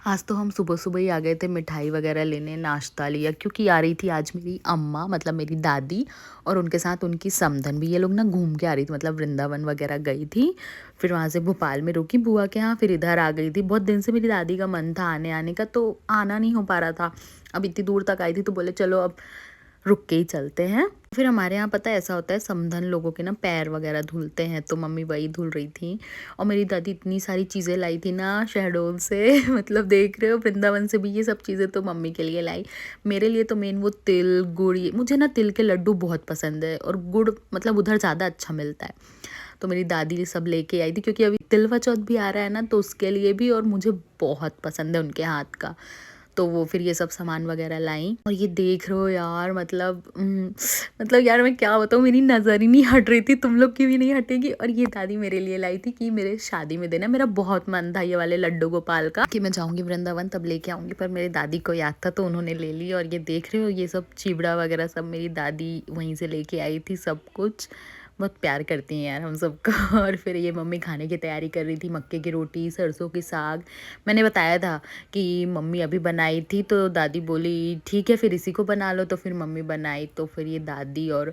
आज तो हम सुबह-सुबह ही आ गए थे मिठाई वगैरह लेने, नाश्ता लिया क्योंकि आ रही थी आज मेरी अम्मा मतलब मेरी दादी और उनके साथ उनकी समधन भी। ये लोग ना घूम के आ रही थी मतलब वृंदावन वगैरह गई थी। फिर वहाँ से भोपाल में रुकी बुआ के यहाँ, फिर इधर आ गई थी। बहुत दिन से मेरी दादी का मन था आने-आने का, तो आना नहीं हो पा रहा था। अब इतनी दूर तक आई थी तो बोले चलो अब रुक के ही चलते हैं। फिर हमारे यहाँ पता है ऐसा होता है, समधन लोगों के ना पैर वगैरह धुलते हैं, तो मम्मी वही धुल रही थी। और मेरी दादी इतनी सारी चीज़ें लाई थी ना शहडोल से मतलब देख रहे हो वृंदावन से भी ये सब चीज़ें तो मम्मी के लिए लाई। मेरे लिए तो मेन वो तिल गुड़, ये मुझे ना तिल के लड्डू बहुत पसंद है और गुड़ मतलब उधर ज़्यादा अच्छा मिलता है। तो मेरी दादी सब लेके आई थी क्योंकि अभी तिलवा चौथ भी आ रहा है ना, तो उसके लिए भी, और मुझे बहुत पसंद है उनके हाथ का। तो वो फिर ये सब सामान वगैरह लाई और ये देख रहे हो यार मतलब मतलब यार मैं क्या बताऊँ, मेरी नज़र ही नहीं हट रही थी, तुम लोग की भी नहीं हटेगी। और ये दादी मेरे लिए लाई थी कि मेरे शादी में देना। मेरा बहुत मन था ये वाले लड्डू गोपाल का कि मैं जाऊंगी वृंदावन तब लेके आऊंगी, पर मेरी दादी को याद था तो उन्होंने ले ली। और ये देख रहे हो ये सब चिवड़ा वगैरह सब मेरी दादी वहीं से लेके आई थी सब कुछ। बहुत प्यार करती हैं यार हम सबका और फिर ये मम्मी खाने की तैयारी कर रही थी, मक्के की रोटी सरसों की साग। मैंने बताया था कि मम्मी अभी बनाई थी, तो दादी बोली ठीक है फिर इसी को बना लो, तो फिर मम्मी बनाई। तो फिर ये दादी और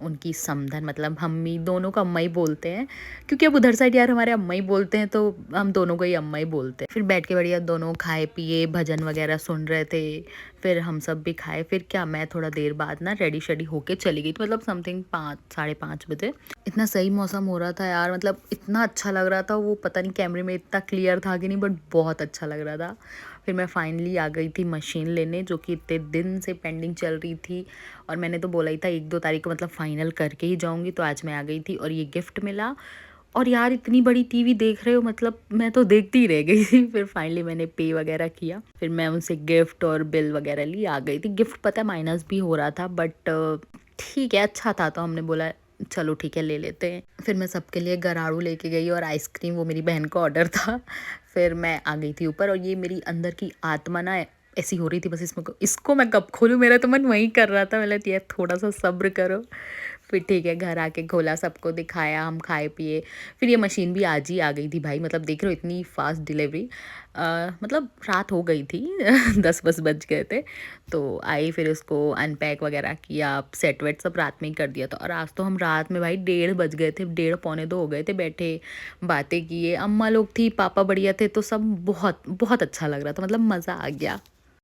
उनकी समधन मतलब मम्मी दोनों को अम्मा ही बोलते हैं क्योंकि अब उधर साइड यार हमारे अम्मा ही बोलते हैं, तो हम दोनों को ही अम्मा ही बोलते हैं। फिर बैठ के बढ़िया दोनों खाए पिए, भजन वगैरह सुन रहे थे। फिर हम सब भी खाए। फिर क्या मैं थोड़ा देर बाद ना रेडी शेडी होके चली गई, तो मतलब समथिंग 5 साढ़े 5 बजे। इतना सही मौसम हो रहा था यार, मतलब इतना अच्छा लग रहा था। वो पता नहीं कैमरे में इतना क्लियर था कि नहीं, बट बहुत अच्छा लग रहा था। फिर मैं फाइनली आ गई थी मशीन लेने, जो कि इतने दिन से पेंडिंग चल रही थी। और मैंने तो बोला ही था 1-2 तारीख को मतलब फ़ाइनल करके ही जाऊँगी, तो आज मैं आ गई थी और ये गिफ्ट मिला। और यार इतनी बड़ी टीवी देख रहे हो, मतलब मैं तो देखती ही रह गई थी। फिर फाइनली मैंने पे वगैरह किया, फिर मैं उनसे गिफ्ट और बिल वगैरह ली आ गई थी। गिफ्ट पता है माइनस भी हो रहा था, बट ठीक है अच्छा था, तो हमने बोला चलो ठीक है ले लेते हैं। फिर मैं सबके लिए गरारू लेके गई और आइसक्रीम, वो मेरी बहन का ऑर्डर था। फिर मैं आ गई थी ऊपर, और ये मेरी अंदर की आत्मा ना ऐसी हो रही थी बस इसको मैं कब खोलूँ, मेरा तो मन वहीं कर रहा था। मतलब यार थोड़ा सा सब्र करो। फिर ठीक है घर आके खोला, सबको दिखाया, हम खाए पिए। फिर ये मशीन भी आज ही आ गई थी भाई, मतलब देख रहे हो इतनी फास्ट डिलीवरी। मतलब रात हो गई थी 10 बज गए थे। तो आई फिर उसको अनपैक वगैरह किया, सेट वेट सब रात में ही कर दिया था। और आज तो हम रात में भाई 1:30 बज गए थे, 1:30 पौने 2 हो गए थे बैठे, बातें किए। अम्मा लोग थी, पापा बढ़िया थे, तो सब बहुत बहुत अच्छा लग रहा था, मतलब मज़ा आ गया।